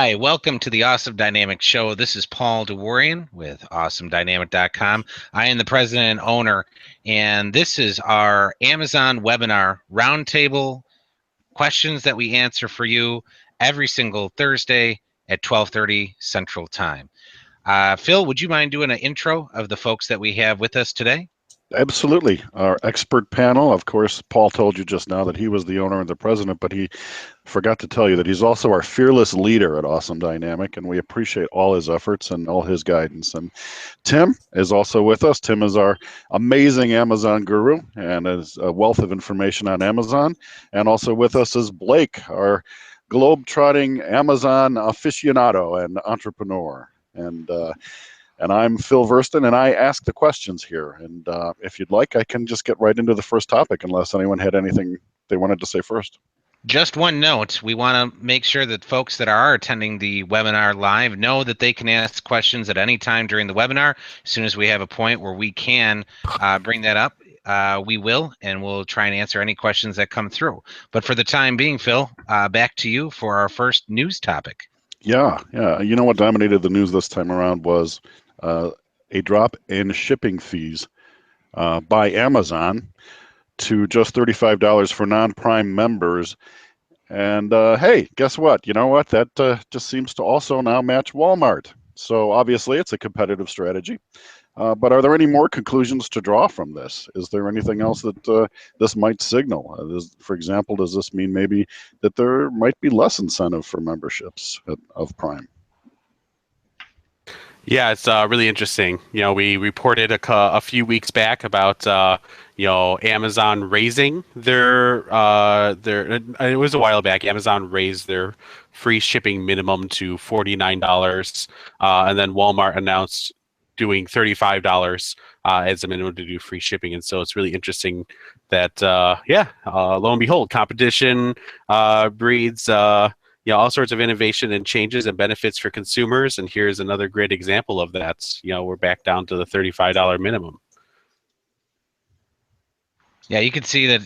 Hi, welcome to the Awesome Dynamic Show. This is Paul DeWarian with AwesomeDynamic.com. I am the president and owner, and this is our Amazon webinar roundtable questions that we answer for you every single Thursday at 12:30 Central Time. Phil, would you mind doing an intro of the folks that we have with us today? Absolutely. Our expert panel, of course, Paul told you just now that he was the owner and the president, but he forgot to tell you that he's also our fearless leader at Awesome Dynamic, and we appreciate all his efforts and all his guidance. And Tim is also with us. Tim is our amazing Amazon guru and is a wealth of information on Amazon. And also with us is Blake, our globe-trotting Amazon aficionado and entrepreneur. And I'm Phil Verston, and I ask the questions here. And if you'd like, I can just get right into the first topic, unless anyone had anything they wanted to say first. Just one note, we want to make sure that folks that are attending the webinar live know that they can ask questions at any time during the webinar. As soon as we have a point where we can bring that up, we will, and we'll try and answer any questions that come through. But for the time being, Phil, back to you for our first news topic. Yeah. You know what dominated the news this time around was a drop in shipping fees by Amazon to just $35 for non-Prime members. And hey, guess what? You know what? That just seems to also now match Walmart. So obviously it's a competitive strategy. But are there any more conclusions to draw from this? Is there anything else that this might signal? For example, does this mean maybe that there might be less incentive for memberships of Prime? Yeah, it's really interesting. We reported a few weeks back about Amazon raising it was a while back. Amazon raised their free shipping minimum to $49, and then Walmart announced doing $35 as a minimum to do free shipping. And so it's really interesting that lo and behold, competition breeds all sorts of innovation and changes and benefits for consumers. And here's another great example of that. We're back down to the $35 minimum. Yeah, you can see that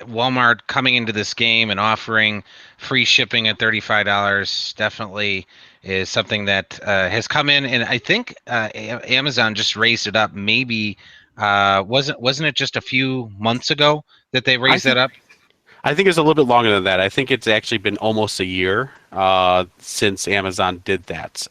Walmart coming into this game and offering free shipping at $35 definitely is something that has come in, and I think Amazon just raised it up. Maybe wasn't it just a few months ago that they raised that up? I think it's a little bit longer than that. I think it's actually been almost a year since Amazon did that.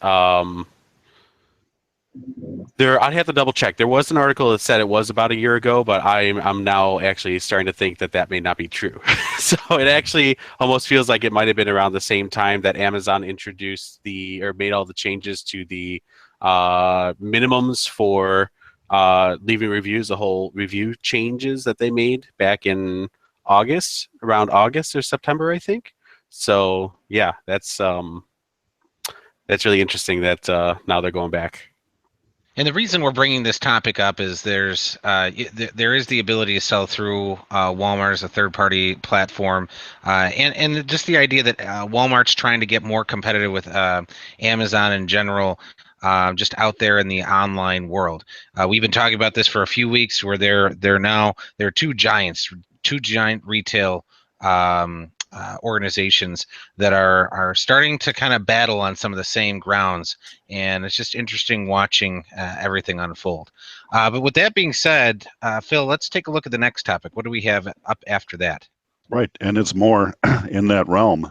I'd have to double check. There was an article that said it was about a year ago, but I'm now actually starting to think that may not be true. So it actually almost feels like it might have been around the same time that Amazon introduced or made all the changes to the minimums for leaving reviews, the whole review changes that they made back in around August or September, I think. So yeah, that's really interesting that now they're going back. And the reason we're bringing this topic up is there is the ability to sell through Walmart as a third-party platform, and just the idea that Walmart's trying to get more competitive with Amazon in general, just out there in the online world. We've been talking about this for a few weeks, where they're two giant retail organizations that are starting to kind of battle on some of the same grounds, and it's just interesting watching everything unfold. But with that being said, Phil, let's take a look at the next topic. What do we have up after that? Right, and it's more in that realm.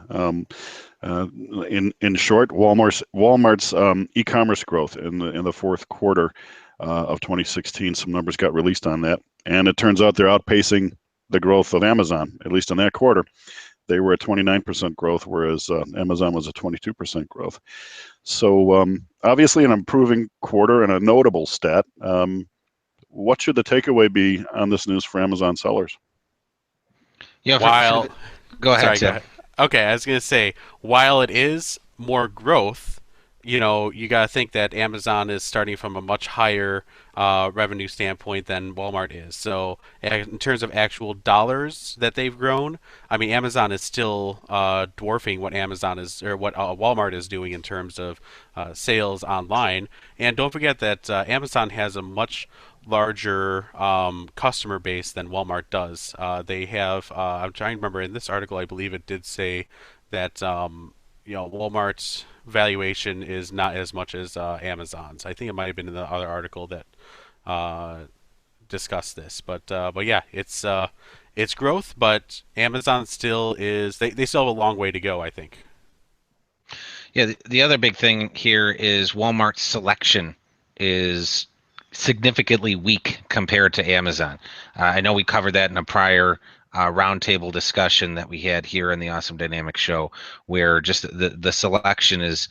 In short, Walmart's e-commerce growth in the fourth quarter of 2016. Some numbers got released on that, and it turns out they're outpacing the growth of Amazon, at least in that quarter. They were at 29% growth, whereas Amazon was at 22% growth. So obviously an improving quarter and a notable stat. What should the takeaway be on this news for Amazon sellers? Yeah, go ahead, Tim. Okay, I was going to say, while it is more growth, you got to think that Amazon is starting from a much higher revenue standpoint than Walmart is. So in terms of actual dollars that they've grown, I mean, Amazon is still dwarfing what Walmart is doing in terms of sales online. And don't forget that Amazon has a much larger customer base than Walmart does. They have, I'm trying to remember, in this article, I believe it did say that Walmart's valuation is not as much as Amazon's. I think it might have been in the other article that uh, discussed this, but yeah, it's growth, but Amazon still is they still have a long way to go, I think. Yeah, the other big thing here is Walmart's selection is significantly weak compared to Amazon. I know we covered that in a prior roundtable discussion that we had here in the Awesome Dynamic Show, where just the selection is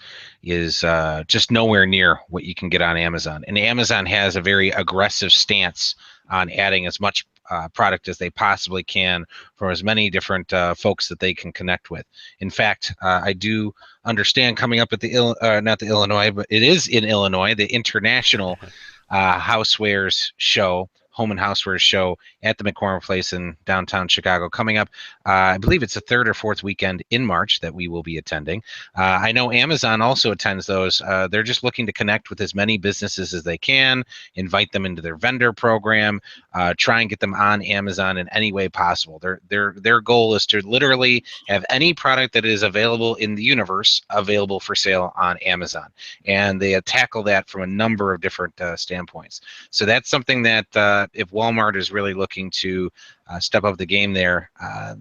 just nowhere near what you can get on Amazon. And Amazon has a very aggressive stance on adding as much product as they possibly can from as many different folks that they can connect with. In fact, I do understand coming up at the not the Illinois, but it is in Illinois, the International Housewares Show, Home and Housewares Show at the McCormick Place in downtown Chicago coming up. I believe it's the third or fourth weekend in March that we will be attending. I know Amazon also attends those. They're just looking to connect with as many businesses as they can, invite them into their vendor program, try and get them on Amazon in any way possible. Their goal is to literally have any product that is available in the universe available for sale on Amazon, and they tackle that from a number of different standpoints. So that's something that if Walmart is really looking to step up the game there,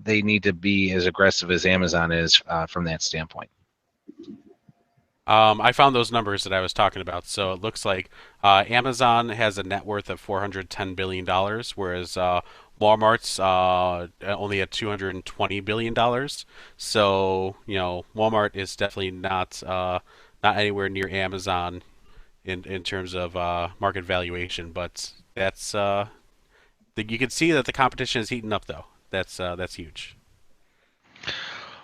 they need to be as aggressive as Amazon is from that standpoint. I found those numbers that I was talking about. So it looks like Amazon has a net worth of $410 billion, whereas Walmart's only at $220 billion. So, Walmart is definitely not anywhere near Amazon in terms of market valuation, but you can see that the competition is heating up, though. That's huge.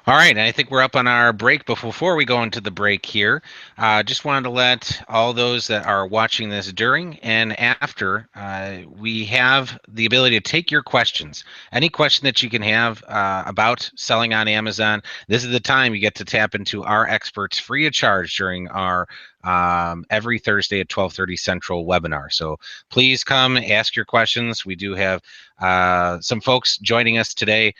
All right, and I think we're up on our break. But before we go into the break here, just wanted to let all those that are watching this during and after, we have the ability to take your questions. Any question that you can have about selling on Amazon, this is the time you get to tap into our experts free of charge during our every Thursday at 12:30 Central webinar. So please come ask your questions. We do have some folks joining us today.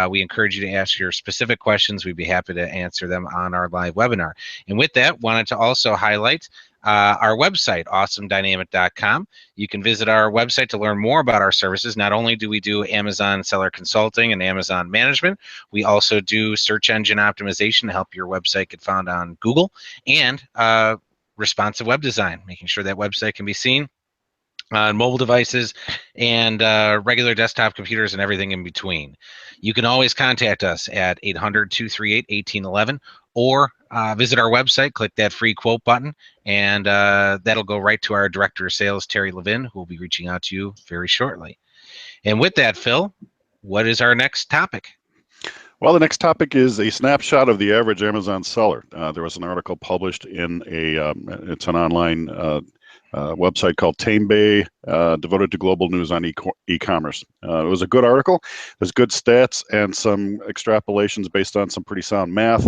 We encourage you to ask your specific questions. We'd be happy to answer them on our live webinar. And with that, wanted to also highlight our website, awesomedynamic.com. You can visit our website to learn more about our services. Not only do we do Amazon seller consulting and Amazon management, we also do search engine optimization to help your website get found on Google, and responsive web design, making sure that website can be seen on mobile devices and regular desktop computers and everything in between. You can always contact us at 800-238-1811 or visit our website, click that free quote button, and that'll go right to our Director of Sales, Terry Levin, who will be reaching out to you very shortly. And with that, Phil, what is our next topic? Well, the next topic is a snapshot of the average Amazon seller. There was an article published in it's an online website called TameBay, devoted to global news on e-commerce. It was a good article. There's good stats and some extrapolations based on some pretty sound math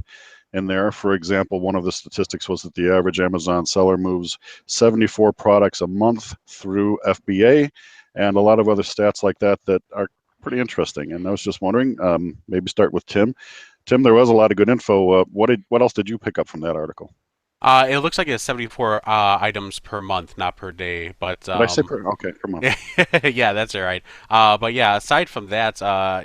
in there. For example, one of the statistics was that the average Amazon seller moves 74 products a month through FBA, and a lot of other stats like that that are pretty interesting. And I was just wondering, maybe start with Tim. Tim, there was a lot of good info. What else did you pick up from that article? It looks like it's 74 items per month, not per day. But Did I say okay, per month? yeah, that's all right. But yeah, aside from that,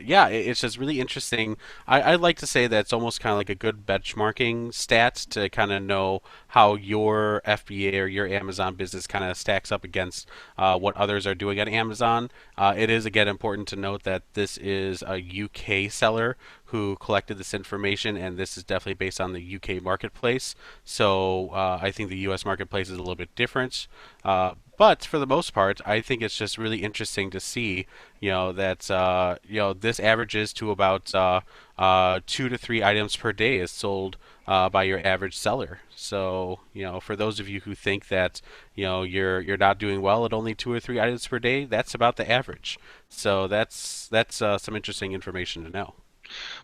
yeah, it's just really interesting. I'd like to say that it's almost kind of like a good benchmarking stat to kind of know how your FBA or your Amazon business kind of stacks up against what others are doing at Amazon. It is again important to note that this is a UK seller who collected this information, and this is definitely based on the UK marketplace. So I think the US marketplace is a little bit different. But for the most part, I think it's just really interesting to see, that this averages to about 2 to 3 items per day is sold by your average seller. So, for those of you who think that, you're not doing well at only 2 or 3 items per day, that's about the average. So that's some interesting information to know.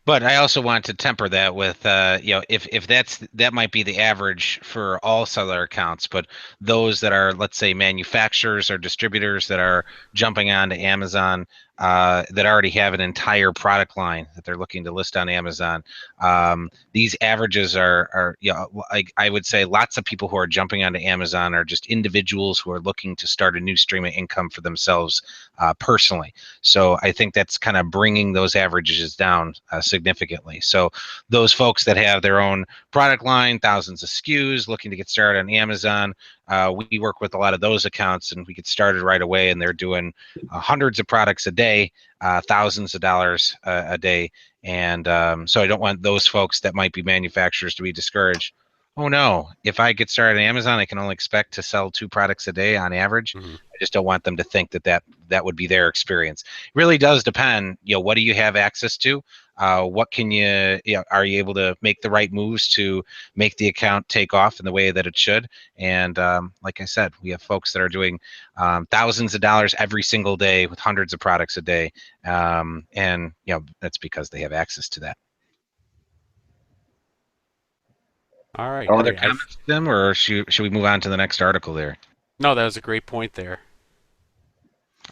But I also want to temper that with, if that might be the average for all seller accounts, but those that are, let's say, manufacturers or distributors that are jumping onto Amazon, that already have an entire product line that they're looking to list on Amazon. These averages are, like I would say, lots of people who are jumping onto Amazon are just individuals who are looking to start a new stream of income for themselves personally. So I think that's kind of bringing those averages down significantly. So those folks that have their own product line, thousands of SKUs, looking to get started on Amazon, we work with a lot of those accounts, and we get started right away, and they're doing hundreds of products a day, thousands of dollars a day. And so I don't want those folks that might be manufacturers to be discouraged. Oh no, if I get started on Amazon, I can only expect to sell 2 products a day on average. Mhm. I just don't want them to think that would be their experience. It really does depend, what do you have access to? What can are you able to make the right moves to make the account take off in the way that it should? And like I said, we have folks that are doing thousands of dollars every single day with hundreds of products a day. And that's because they have access to that. All right. All Other right. comments, Tim, or should we move on to the next article there? No, that was a great point there.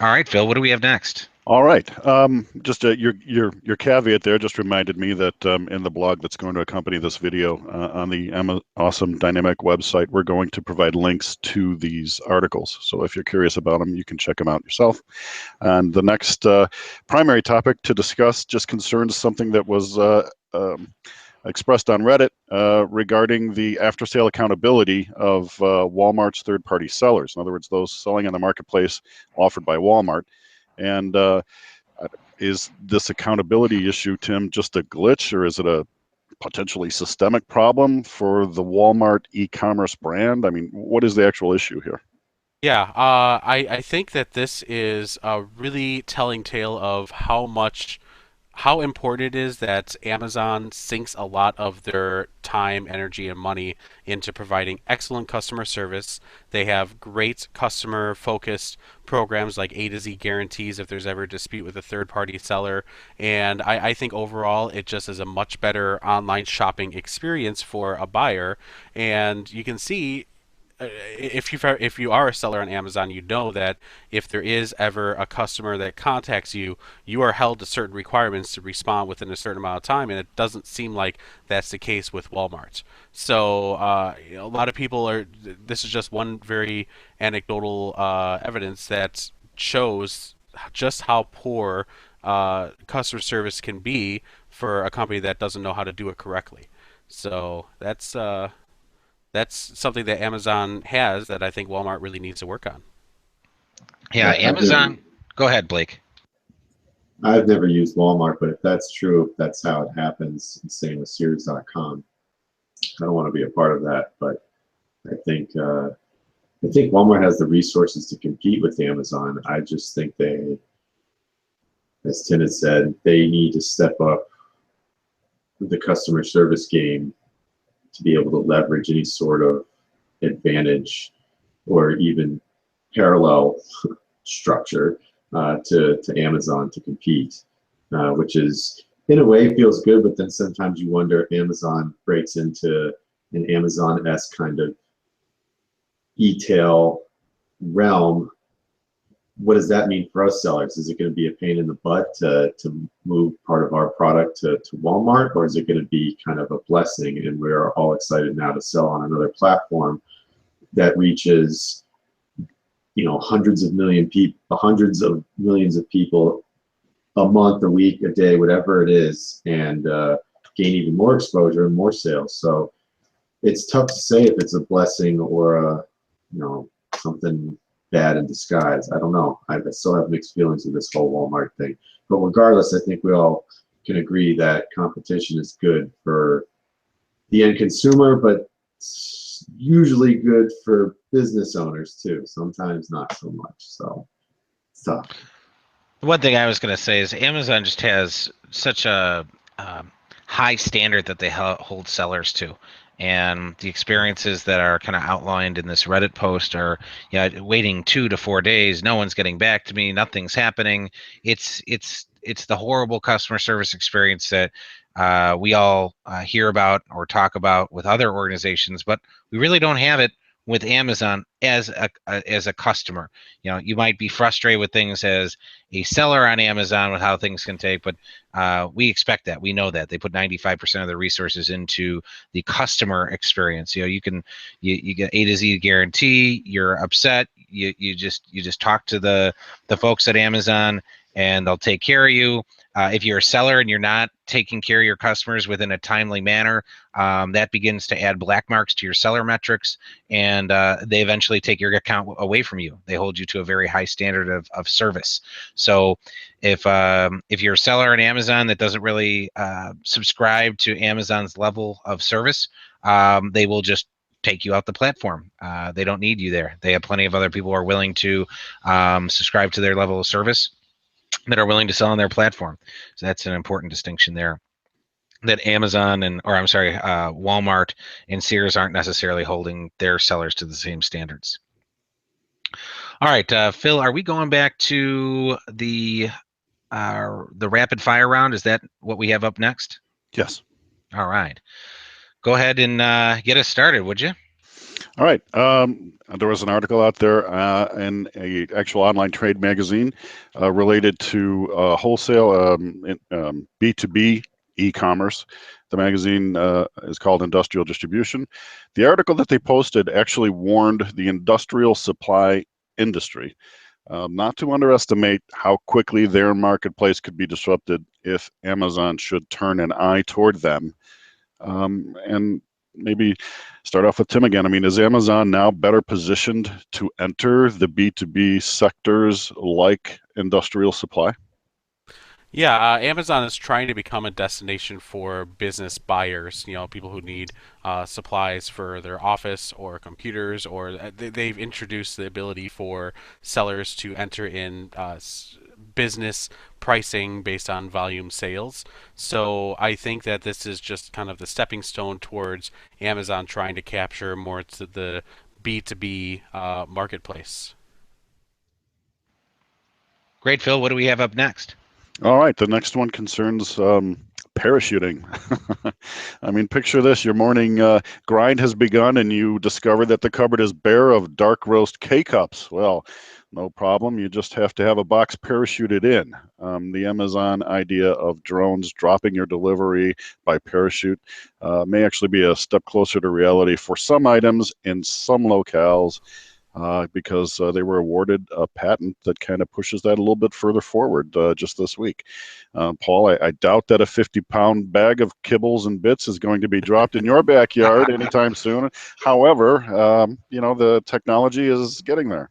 All right, Phil, what do we have next? All right. Just your caveat there just reminded me that in the blog that's going to accompany this video on the Awesome Dynamic website, we're going to provide links to these articles. So if you're curious about them, you can check them out yourself. And the next primary topic to discuss just concerns something that was expressed on Reddit regarding the after-sale accountability of Walmart's third-party sellers. In other words, those selling on the marketplace offered by Walmart. And is this accountability issue, Tim, just a glitch, or is it a potentially systemic problem for the Walmart e-commerce brand? I mean, what is the actual issue here? Yeah, I think that this is a really telling tale of how important it is that Amazon sinks a lot of their time, energy, and money into providing excellent customer service. They have great customer focused programs like A to Z guarantees if there's ever a dispute with a third party seller. And I think overall it just is a much better online shopping experience for a buyer. And you can see if you are a seller on Amazon, you know that if there is ever a customer that contacts you, you are held to certain requirements to respond within a certain amount of time, and it doesn't seem like that's the case with Walmart. So a lot of people are. This is just one very anecdotal evidence that shows just how poor customer service can be for a company that doesn't know how to do it correctly. So that's something that Amazon has that I think Walmart really needs to work on. Yeah, Yeah, Amazon. Go ahead, Blake. I've never used Walmart, but if that's true, if that's how it happens, same with Sears.com. I don't want to be a part of that, but I think Walmart has the resources to compete with Amazon. I just think they, as Tim has said, they need to step up the customer service game to be able to leverage any sort of advantage or even parallel structure to Amazon to compete, which is in a way feels good, but then sometimes you wonder if Amazon breaks into an Amazon-esque kind of e-tail realm. What does that mean for us sellers? Is it going to be a pain in the butt to move part of our product to Walmart, or is it going to be kind of a blessing and we're all excited now to sell on another platform that reaches hundreds of millions of people a month, a week, a day, whatever it is, and gain even more exposure and more sales? So it's tough to say if it's a blessing or something bad in disguise. I don't know. I still have mixed feelings with this whole Walmart thing. But regardless, I think we all can agree that competition is good for the end consumer, but it's usually good for business owners too. Sometimes not so much. So it's tough. One thing I was going to say is Amazon just has such a high standard that they hold sellers to. And the experiences that are kind of outlined in this Reddit post are, waiting 2 to 4 days, no one's getting back to me, nothing's happening. It's it's the horrible customer service experience that we all hear about or talk about with other organizations, but we really don't have it with Amazon as a customer. You might be frustrated with things as a seller on Amazon with how things can take, but we expect that. We know that they put 95% of their resources into the customer experience. You get A to Z guarantee. You're upset, you just talk to the folks at Amazon, and they'll take care of you. If you're a seller and you're not taking care of your customers within a timely manner, that begins to add black marks to your seller metrics, and they eventually take your account away from you. They hold you to a very high standard of service. So if you're a seller on Amazon that doesn't really subscribe to Amazon's level of service, they will just take you out the platform. They don't need you there. They have plenty of other people who are willing to subscribe to their level of service, that are willing to sell on their platform. So that's an important distinction there. That Walmart and Sears aren't necessarily holding their sellers to the same standards. All right, Phil, are we going back to the rapid fire round? Is that what we have up next? Yes. All right. Go ahead and get us started, would you? All right. There was an article out there in a actual online trade magazine related to wholesale B2B e-commerce. The magazine is called Industrial Distribution. The article that they posted actually warned the industrial supply industry not to underestimate how quickly their marketplace could be disrupted if Amazon should turn an eye toward them. And maybe start off with Tim again. I mean, is Amazon now better positioned to enter the B2B sectors like industrial supply? Yeah, Amazon is trying to become a destination for business buyers. People who need supplies for their office or computers, or they've introduced the ability for sellers to enter in business pricing based on volume sales. So I think that this is just kind of the stepping stone towards Amazon trying to capture more to the B2B marketplace. Great, Phil. What do we have up next? All right, the next one concerns parachuting. I mean, picture this. Your morning grind has begun and you discover that the cupboard is bare of dark roast K-cups. Well, no problem. You just have to have a box parachuted in. The Amazon idea of drones dropping your delivery by parachute may actually be a step closer to reality for some items in some locales. Because they were awarded a patent that kind of pushes that a little bit further forward just this week. Paul, I doubt that a 50-pound bag of kibbles and bits is going to be dropped in your backyard anytime soon. However, the technology is getting there.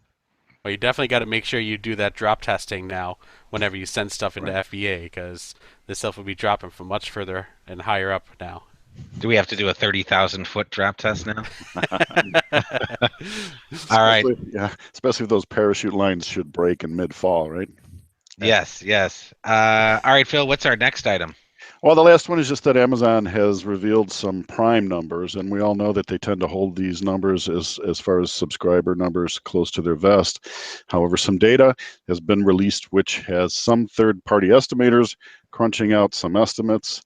Well, you definitely got to make sure you do that drop testing now whenever you send stuff into FBA, because this stuff will be dropping from much further and higher up now. Do we have to do a 30,000-foot drop test now? All right. Yeah, especially if those parachute lines should break in mid-fall, right? Yes. All right, Phil, what's our next item? Well, the last one is just that Amazon has revealed some Prime numbers, and we all know that they tend to hold these numbers as far as subscriber numbers close to their vest. However, some data has been released which has some third-party estimators crunching out some estimates.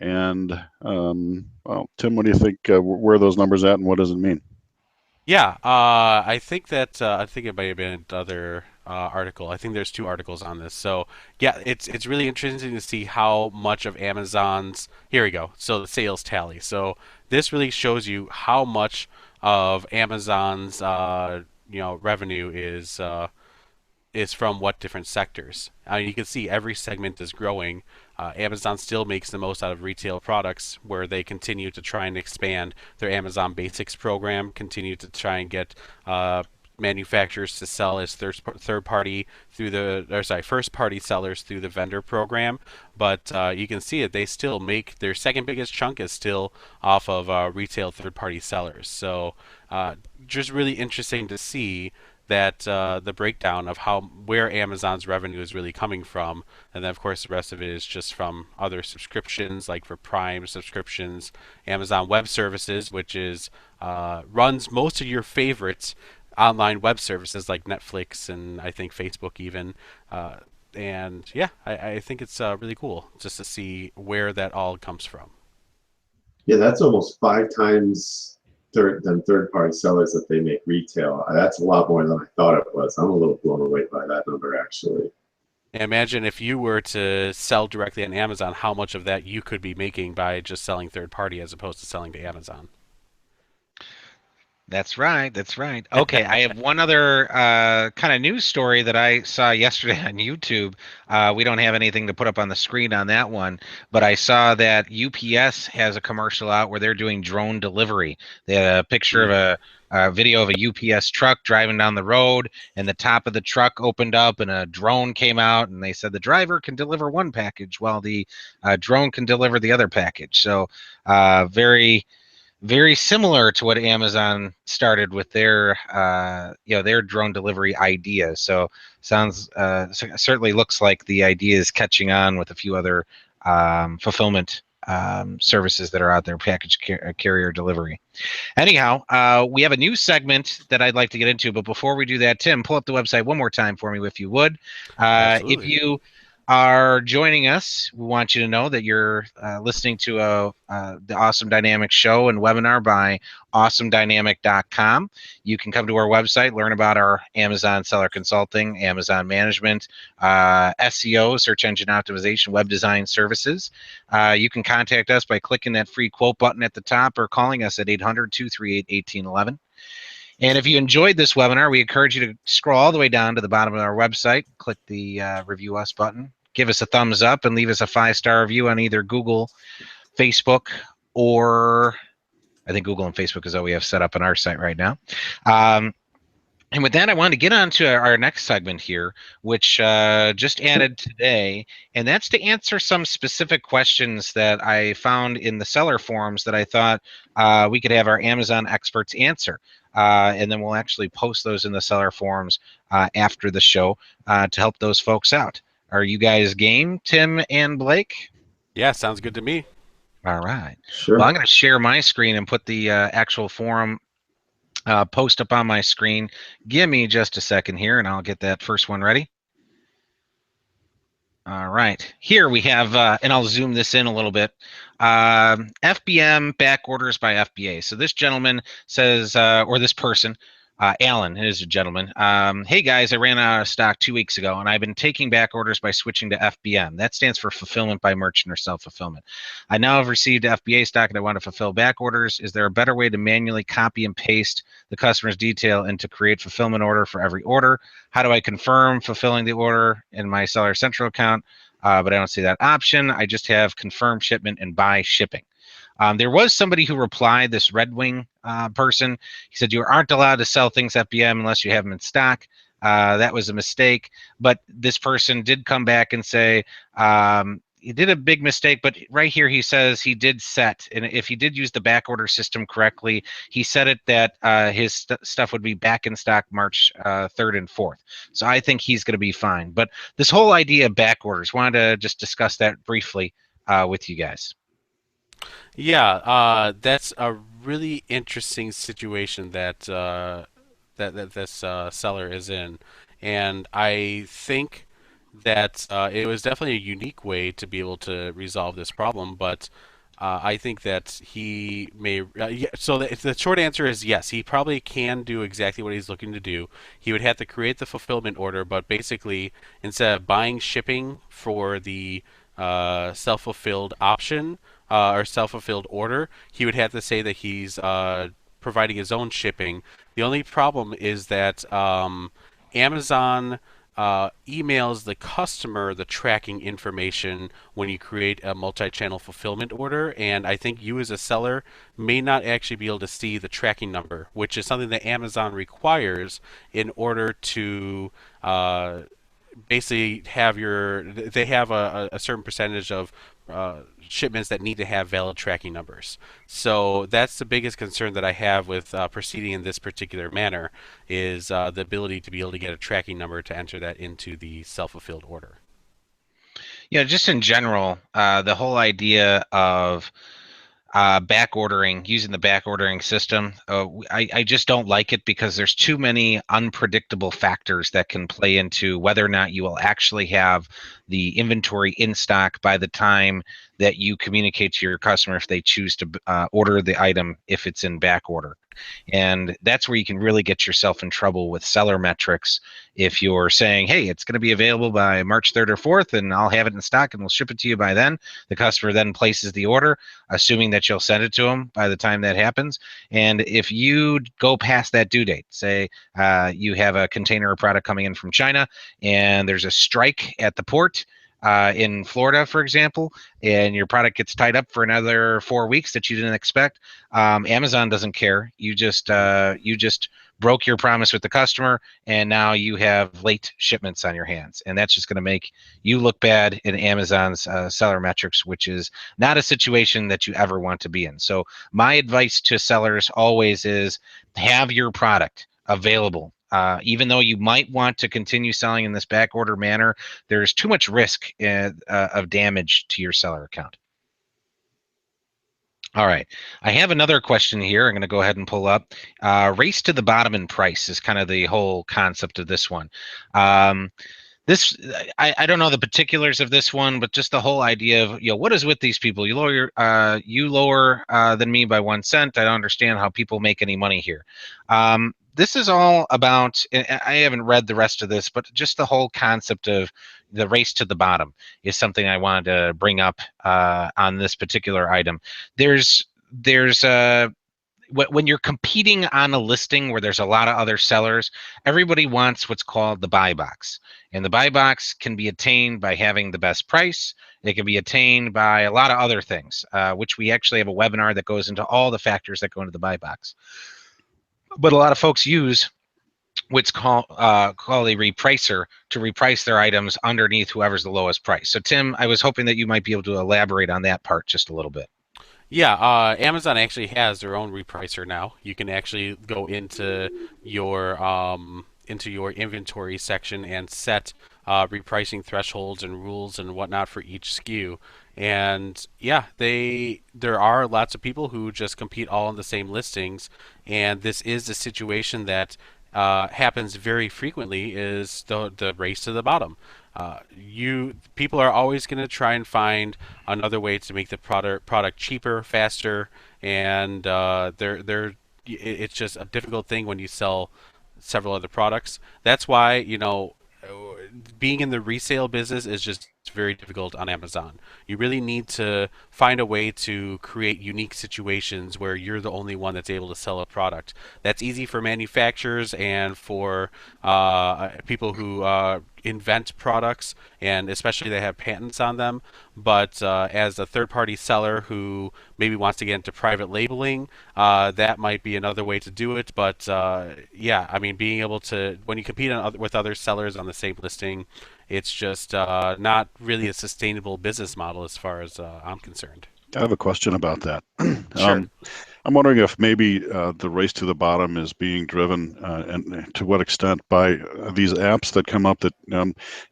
And, well, Tim, what do you think, where are those numbers at and what does it mean? Yeah, I think that I think it might have been another article. I think there's two articles on this. So yeah, it's really interesting to see how much of Amazon's, here we go. So the sales tally. So this really shows you how much of Amazon's revenue is from what different sectors. You can see every segment is growing. Amazon still makes the most out of retail products, where they continue to try and expand their Amazon Basics program, continue to try and get manufacturers to sell as first party sellers through the vendor program. But you can see that they still make their second biggest chunk is still off of retail third party sellers. So just really interesting to see that the breakdown of where Amazon's revenue is really coming from, and then of course the rest of it is just from other subscriptions, like for Prime subscriptions, Amazon Web Services, which is runs most of your favorites online web services like Netflix and I think Facebook even. And yeah, I think it's really cool just to see where that all comes from. Yeah, that's almost 5 times than third-party sellers that they make retail. That's a lot more than I thought it was. I'm a little blown away by that number, actually. And imagine if you were to sell directly on Amazon, how much of that you could be making by just selling third party as opposed to selling to Amazon. That's right. That's right. Okay, I have one other kind of news story that I saw yesterday on YouTube. We don't have anything to put up on the screen on that one, but I saw that UPS has a commercial out where they're doing drone delivery. They had a picture of a video of a UPS truck driving down the road, and the top of the truck opened up, and a drone came out, and they said the driver can deliver one package while the drone can deliver the other package. So, very similar to what Amazon started with their their drone delivery idea. So sounds certainly looks like the idea is catching on with a few other fulfillment services that are out there, package carrier delivery. Anyhow, we have a new segment that I'd like to get into, but before we do that, Tim, pull up the website one more time for me, if you would. If Absolutely. you are joining us, we want you to know that you're listening to the Awesome Dynamics show and webinar by awesomedynamic.com. You can come to our website, learn about our Amazon seller consulting, Amazon management, SEO, search engine optimization, web design services. You can contact us by clicking that free quote button at the top or calling us at 800-238-1811. And if you enjoyed this webinar, we encourage you to scroll all the way down to the bottom of our website, click the Review Us button, give us a thumbs up, and leave us a 5-star review on either Google, Facebook, or I think Google and Facebook is all we have set up on our site right now. And with that, I wanted to get on to our next segment here, which just added today, and that's to answer some specific questions that I found in the seller forums that I thought we could have our Amazon experts answer. And then we'll actually post those in the seller forums after the show to help those folks out. Are you guys game, Tim and Blake? Yeah, sounds good to me. All right. Sure. Well, I'm going to share my screen and put the actual forum post up on my screen. Give me just a second here, and I'll get that first one ready. All right, here we have, and I'll zoom this in a little bit, FBM Back Orders by FBA. So this gentleman says, or this person, Alan is a gentleman. Hey guys, I ran out of stock 2 weeks ago, and I've been taking back orders by switching to FBM. That stands for Fulfillment by Merchant or Self-Fulfillment. I now have received FBA stock, and I want to fulfill back orders. Is there a better way to manually copy and paste the customer's detail and to create fulfillment order for every order? How do I confirm fulfilling the order in my Seller Central account? But I don't see that option. I just have confirm shipment and buy shipping. There was somebody who replied, this Red Wing person. He said, you aren't allowed to sell things FBM unless you have them in stock. That was a mistake. But this person did come back and say, he did a big mistake, but right here he says he did set, and if he did use the back order system correctly, he said it that his stuff would be back in stock March 3rd and 4th. So I think he's going to be fine. But this whole idea of back orders, wanted to just discuss that briefly with you guys. Yeah, that's a really interesting situation that that this seller is in, and I think that it was definitely a unique way to be able to resolve this problem. But I think that he may. Yeah, so the short answer is yes. He probably can do exactly what he's looking to do. He would have to create the fulfillment order, but basically, instead of buying shipping for the self-fulfilled option or self-fulfilled order, he would have to say that he's providing his own shipping. The only problem is that Amazon emails the customer the tracking information when you create a multi-channel fulfillment order, and I think you as a seller may not actually be able to see the tracking number, which is something that Amazon requires in order to basically have they have a certain percentage of shipments that need to have valid tracking numbers. So that's the biggest concern that I have with proceeding in this particular manner is the ability to be able to get a tracking number to enter that into the self-fulfilled order. Yeah, just in general, the whole idea of back ordering, using the back ordering system. I just don't like it because there's too many unpredictable factors that can play into whether or not you will actually have the inventory in stock by the time that you communicate to your customer if they choose to order the item if it's in back order. And that's where you can really get yourself in trouble with seller metrics. If you're saying, hey, it's going to be available by March 3rd or 4th, and I'll have it in stock and we'll ship it to you by then, the customer then places the order, assuming that you'll send it to them by the time that happens. And if you go past that due date, say you have a container of product coming in from China and there's a strike at the port, in Florida, for example, and your product gets tied up for another 4 weeks that you didn't expect, Amazon doesn't care. You just broke your promise with the customer, and now you have late shipments on your hands, and that's just going to make you look bad in Amazon's seller metrics, which is not a situation that you ever want to be in. So my advice to sellers always is have your product available. Even though you might want to continue selling in this back order manner, there's too much risk of damage to your seller account. All right, I have another question here. I'm going to go ahead and pull up. Race to the bottom in price is kind of the whole concept of this one. This I don't know the particulars of this one, but just the whole idea of, what is with these people? You lower than me by 1 cent. I don't understand how people make any money here. This is all about, I haven't read the rest of this, but just the whole concept of the race to the bottom is something I wanted to bring up on this particular item. When you're competing on a listing where there's a lot of other sellers, everybody wants what's called the buy box. And the buy box can be attained by having the best price. It can be attained by a lot of other things, which we actually have a webinar that goes into all the factors that go into the buy box. But a lot of folks use what's called a repricer to reprice their items underneath whoever's the lowest price. So Tim, I was hoping that you might be able to elaborate on that part just a little bit. Yeah, Amazon actually has their own repricer now. You can actually go into your inventory section and set repricing thresholds and rules and whatnot for each SKU. And yeah, there are lots of people who just compete all in the same listings, and this is a situation that happens very frequently, is the race to the bottom. People are always going to try and find another way to make the product cheaper, faster, and it's just a difficult thing when you sell several other products. That's why, being in the resale business is just very difficult on Amazon. You really need to find a way to create unique situations where you're the only one that's able to sell a product. That's easy for manufacturers and for people who invent products, and especially they have patents on them. But as a third-party seller who maybe wants to get into private labeling, that might be another way to do it. But yeah, I mean, being able to, when you compete with other sellers on the same listing, it's just not really a sustainable business model as far as I'm concerned. I have a question about that. Sure. I'm wondering if maybe the race to the bottom is being driven, and to what extent, by these apps that come up that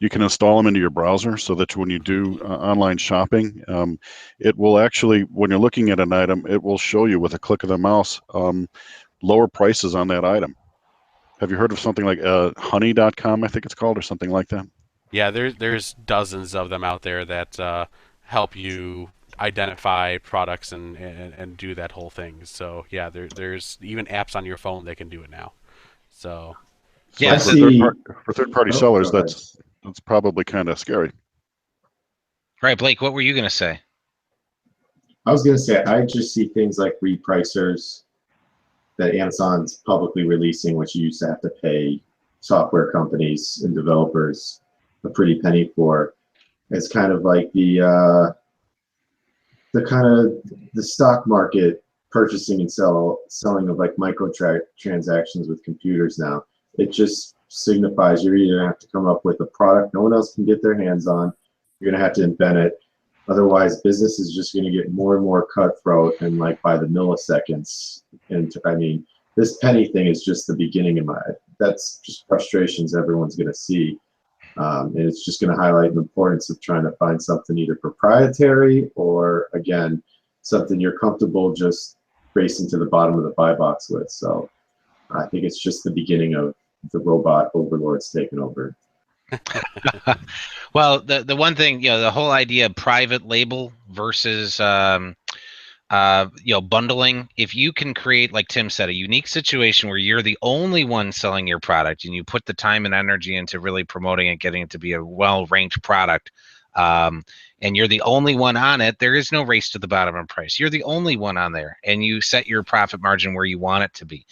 you can install them into your browser, so that when you do online shopping, it will actually, when you're looking at an item, it will show you with a click of the mouse lower prices on that item. Have you heard of something like honey.com, I think it's called, or something like that? Yeah, there's dozens of them out there that help you identify products and do that whole thing. So yeah, there's even apps on your phone that can do it now. So yeah, for third-party sellers, that's probably kind of scary. Right, Blake, what were you going to say? I was going to say, I just see things like repricers that Amazon's publicly releasing, which you used to have to pay software companies and developers a pretty penny for. It's kind of like the stock market purchasing and selling of like micro transactions with computers now. It just signifies you're either gonna have to come up with a product no one else can get their hands on. You're gonna have to invent it. Otherwise, business is just gonna get more and more cutthroat and like by the milliseconds. And I mean, this penny thing is just the beginning of that's just frustrations everyone's gonna see. And it's just going to highlight the importance of trying to find something either proprietary or, again, something you're comfortable just racing to the bottom of the buy box with. So I think it's just the beginning of the robot overlords taking over. Well, the one thing, the whole idea of private label versus bundling. If you can create, like Tim said, a unique situation where you're the only one selling your product, and you put the time and energy into really promoting it, getting it to be a well-ranked product, and you're the only one on it, there is no race to the bottom of price. You're the only one on there, and you set your profit margin where you want it to be.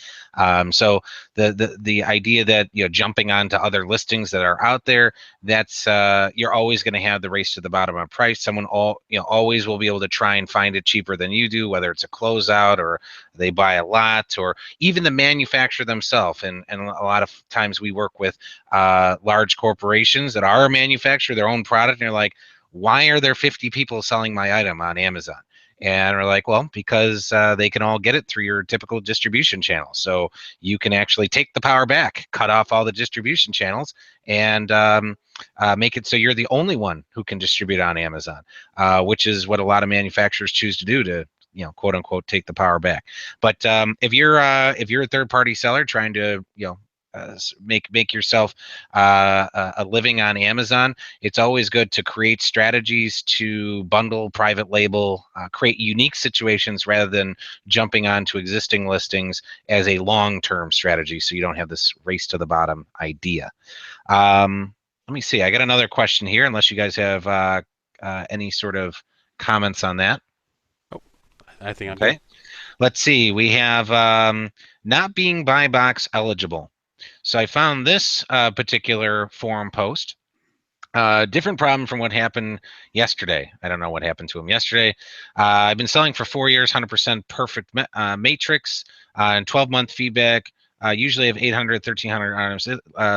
So the idea that jumping onto other listings that are out there, that's you're always going to have the race to the bottom of price. Someone always will be able to try and find it cheaper than you do, whether it's a closeout or they buy a lot, or even the manufacturer themselves. And a lot of times we work with large corporations that are a manufacturer their own product, and they're like, why are there 50 people selling my item on Amazon? And we're like, well, because they can all get it through your typical distribution channel. So you can actually take the power back, cut off all the distribution channels, and make it so you're the only one who can distribute on Amazon, which is what a lot of manufacturers choose to do, to quote unquote take the power back. But if you're a third party seller trying to make yourself a living on Amazon, it's always good to create strategies to bundle, private label, create unique situations rather than jumping onto existing listings as a long-term strategy, so you don't have this race to the bottom idea. Let me see. I got another question here, unless you guys have any sort of comments on that. Oh, I think I'm okay. good. Let's see. We have not being buy box eligible. So I found this particular forum post. Different problem from what happened yesterday. I don't know what happened to him yesterday. I've been selling for 4 years, 100% perfect matrix, and 12-month feedback. Usually I have 800, 1,300 items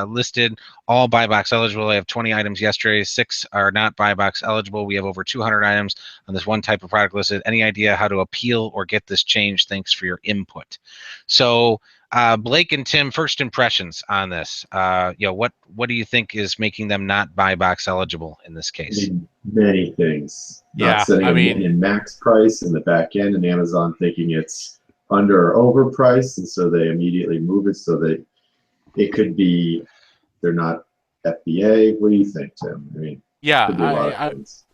listed, all buy box eligible. I have 20 items yesterday. 6 are not buy box eligible. We have over 200 items on this one type of product listed. Any idea how to appeal or get this changed? Thanks for your input. So Blake and Tim, first impressions on this. What do you think is making them not buy box eligible in this case? Many things. Not setting a max price in the back end, and Amazon thinking it's under or overpriced, and so they immediately move it so that it could be they're not FBA. What do you think, Tim? I mean, yeah, could be a lot of things.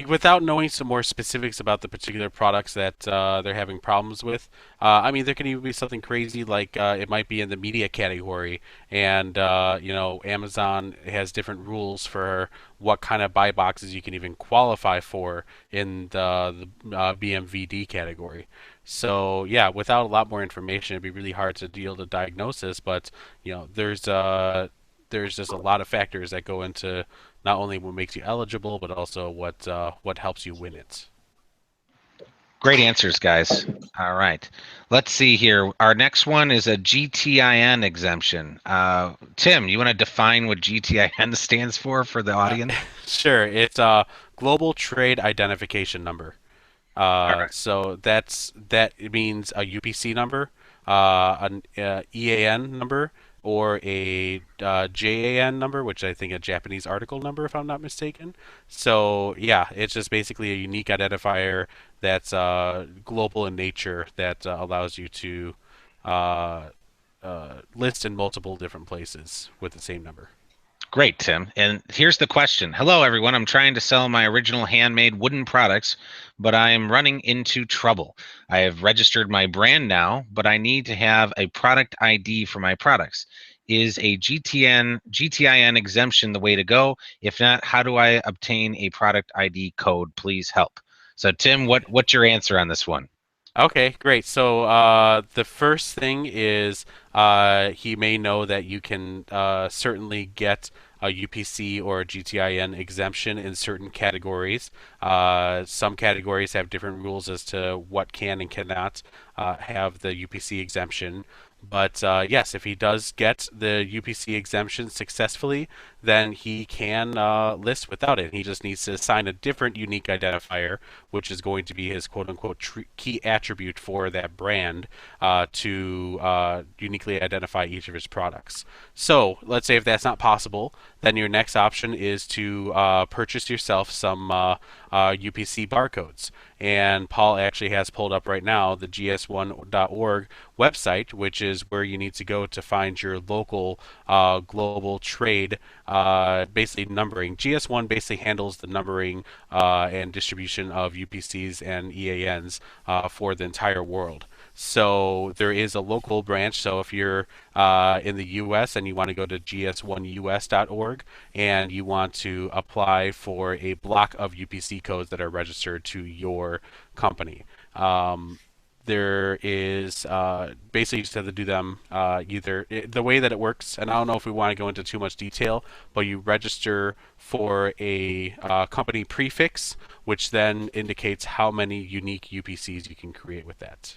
Without knowing some more specifics about the particular products that they're having problems with, I mean, there can even be something crazy like it might be in the media category, and Amazon has different rules for what kind of buy boxes you can even qualify for in the BMVD category. So yeah, without a lot more information, it'd be really hard to deal with diagnosis. But there's just a lot of factors that go into not only what makes you eligible, but also what helps you win it. Great answers, guys. All right. Let's see here. Our next one is a GTIN exemption. Tim, you want to define what GTIN stands for the audience? Sure. It's Global Trade Identification Number. Right. So it means a UPC number, an EAN number, or a JAN number, which I think a Japanese article number, if I'm not mistaken. So yeah, it's just basically a unique identifier that's global in nature that allows you to list in multiple different places with the same number. Great, Tim. And here's the question. Hello, everyone. I'm trying to sell my original handmade wooden products, but I am running into trouble. I have registered my brand now, but I need to have a product ID for my products. Is a GTIN exemption the way to go? If not, how do I obtain a product ID code? Please help. So, Tim, what's your answer on this one? Okay, great. So the first thing is he may know that you can certainly get a UPC or a GTIN exemption in certain categories. Some categories have different rules as to what can and cannot have the UPC exemption. But yes, if he does get the UPC exemption successfully, then he can list without it. He just needs to assign a different unique identifier, which is going to be his quote-unquote key attribute for that brand to uniquely identify each of his products. So let's say if that's not possible, then your next option is to purchase yourself some UPC barcodes. And Paul actually has pulled up right now the gs1.org website, which is where you need to go to find your local global trade, basically numbering. GS1 basically handles the numbering and distribution of UPCs and EANs for the entire world. So there is a local branch. So if you're in the U.S. and you want to go to gs1us.org and you want to apply for a block of UPC codes that are registered to your company, there is basically you just have to do them either the way that it works, and I don't know if we want to go into too much detail, but you register for a company prefix, which then indicates how many unique UPCs you can create with that.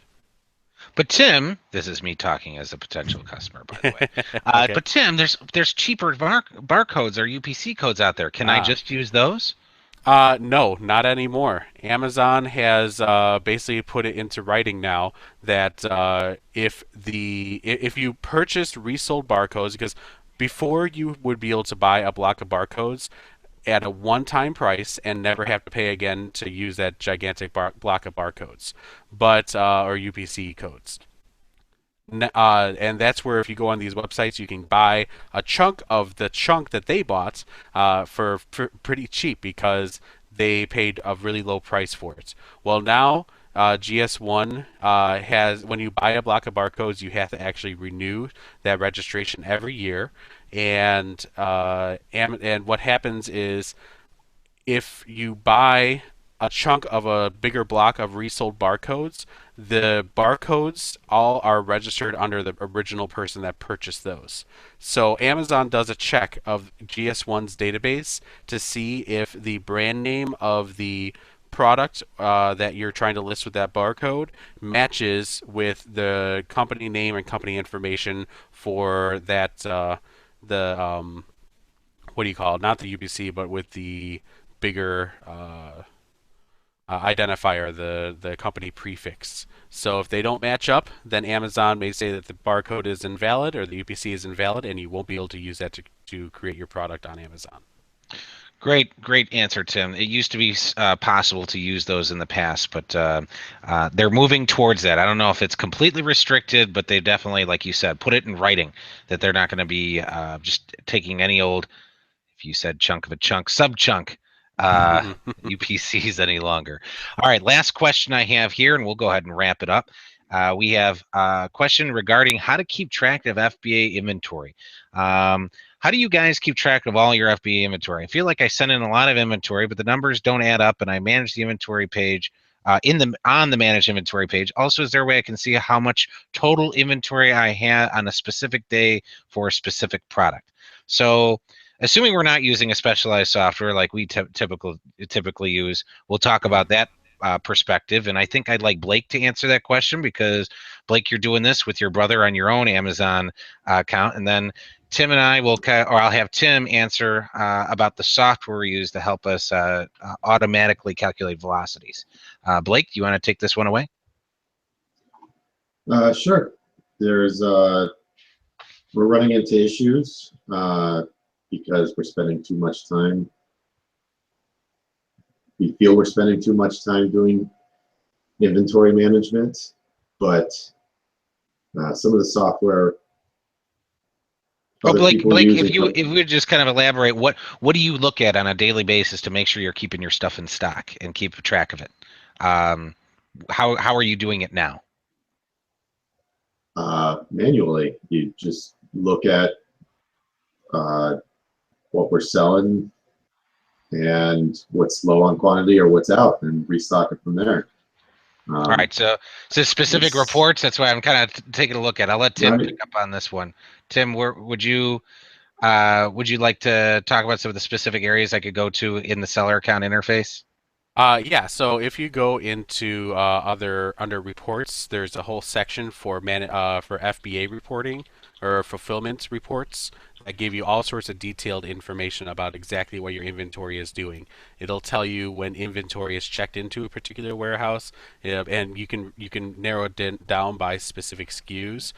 But Tim, this is me talking as a potential customer, by the way. Okay. But Tim, there's cheaper barcodes or UPC codes out there. Can I just use those? No, not anymore. Amazon has basically put it into writing now that if you purchased resold barcodes, because before you would be able to buy a block of barcodes at a one-time price and never have to pay again to use that gigantic block of barcodes, but or UPC codes. And that's where if you go on these websites, you can buy a chunk of the chunk that they bought for pretty cheap because they paid a really low price for it. Well, now GS1 has, when you buy a block of barcodes, you have to actually renew that registration every year. And what happens is if you buy a chunk of a bigger block of resold barcodes, the barcodes all are registered under the original person that purchased those. So Amazon does a check of GS1's database to see if the brand name of the product that you're trying to list with that barcode matches with the company name and company information for that what do you call it? Not the UPC, but with the bigger identifier, the company prefix. So if they don't match up, then Amazon may say that the barcode is invalid or the UPC is invalid, and you won't be able to use that to create your product on Amazon. Great answer, Tim. It used to be possible to use those in the past, but they're moving towards that. I don't know if it's completely restricted, but they definitely, like you said, put it in writing that they're not going to be just taking any old, if you said chunk of a chunk, sub-chunk UPCs any longer. All right, last question I have here, and we'll go ahead and wrap it up. We have a question regarding how to keep track of FBA inventory. How do you guys keep track of all your FBA inventory? I feel like I send in a lot of inventory, but the numbers don't add up, and I manage the inventory page on the manage inventory page. Also, is there a way I can see how much total inventory I had on a specific day for a specific product? So, assuming we're not using a specialized software like we typically use, we'll talk about that perspective. And I think I'd like Blake to answer that question because, Blake, you're doing this with your brother on your own Amazon account. And then Tim and I will, or I'll have Tim answer about the software we use to help us automatically calculate velocities. Blake, do you want to take this one away? Sure. There's we're running into issues because we're spending too much time. We feel we're spending too much time doing inventory management, but some of the software. Oh, Blake, if you would just kind of elaborate, what do you look at on a daily basis to make sure you're keeping your stuff in stock and keep track of it? How are you doing it now? Manually, you just look at what we're selling and what's low on quantity or what's out, and restock it from there. All right, so specific reports. That's why I'm kind of taking a look at. I'll let Tim pick up on this one. Tim, would you like to talk about some of the specific areas I could go to in the seller account interface? Yeah, so if you go into under reports, there's a whole section for FBA reporting or fulfillment reports that give you all sorts of detailed information about exactly what your inventory is doing. It'll tell you when inventory is checked into a particular warehouse, and you can narrow it down by specific SKUs.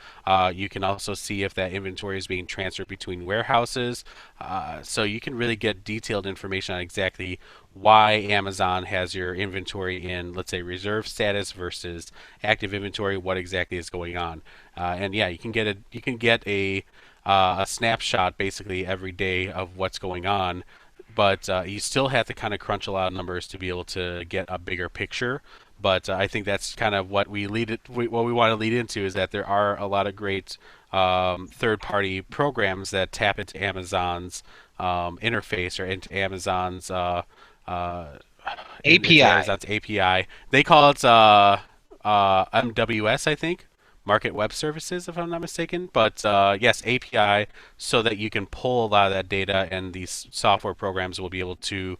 You can also see if that inventory is being transferred between warehouses. So you can really get detailed information on exactly why Amazon has your inventory in, let's say, reserve status versus active inventory, what exactly is going on. And yeah, you can get a snapshot basically every day of what's going on, but you still have to kind of crunch a lot of numbers to be able to get a bigger picture. But I think that's kind of what we want to lead into, is that there are a lot of great third-party programs that tap into Amazon's interface, or into Amazon's API. API. They call it MWS, I think, Market Web Services, if I'm not mistaken. But yes, API, so that you can pull a lot of that data, and these software programs will be able to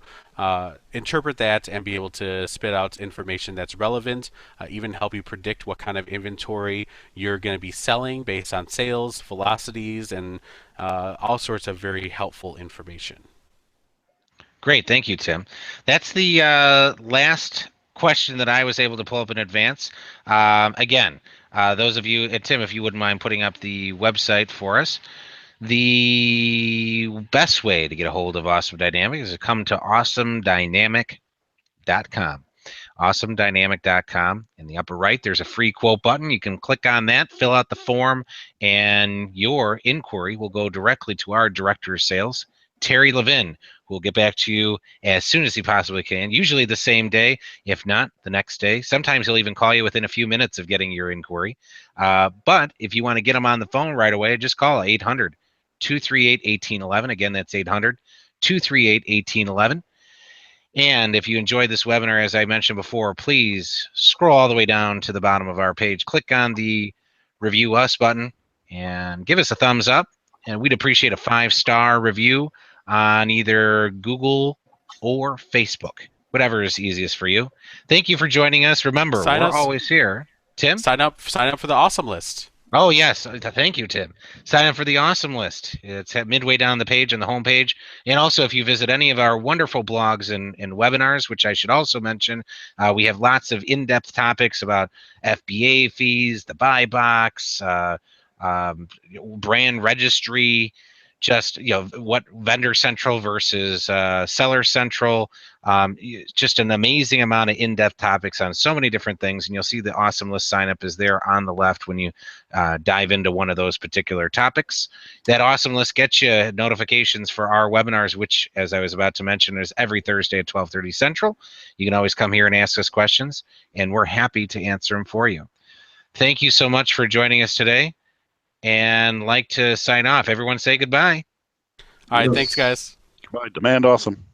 interpret that and be able to spit out information that's relevant, even help you predict what kind of inventory you're going to be selling based on sales, velocities, and all sorts of very helpful information. Great, thank you, Tim. That's the last question that I was able to pull up in advance. Again, those of you, Tim, if you wouldn't mind putting up the website for us. The best way to get a hold of Awesome Dynamic is to come to awesomedynamic.com. awesomedynamic.com. In the upper right, there's a free quote button. You can click on that, fill out the form, and your inquiry will go directly to our Director of Sales, Terry Levin, who will get back to you as soon as he possibly can, usually the same day, if not the next day. Sometimes he'll even call you within a few minutes of getting your inquiry. But if you want to get him on the phone right away, just call 800-238-1811. Again, that's 800-238-1811. And if you enjoyed this webinar, as I mentioned before, please scroll all the way down to the bottom of our page, click on the Review Us button, and give us a thumbs up. And we'd appreciate a 5-star review on either Google or Facebook, whatever is easiest for you. Thank you for joining us. Remember, we're always here. Tim? Sign up for the Awesome List. Oh, yes. Thank you, Tim. Sign up for the Awesome List. It's at midway down the page on the homepage. And also, if you visit any of our wonderful blogs and webinars, which I should also mention, we have lots of in-depth topics about FBA fees, the buy box, brand registry, just what Vendor Central versus Seller Central, just an amazing amount of in-depth topics on so many different things. And you'll see the Awesome List sign up is there on the left when you dive into one of those particular topics. That Awesome List gets you notifications for our webinars, which, as I was about to mention, is every Thursday at 12:30 Central. You can always come here and ask us questions, and we're happy to answer them for you. Thank you so much for joining us today. And like to sign off. Everyone say goodbye. All right, thanks, guys. Goodbye. Demand awesome.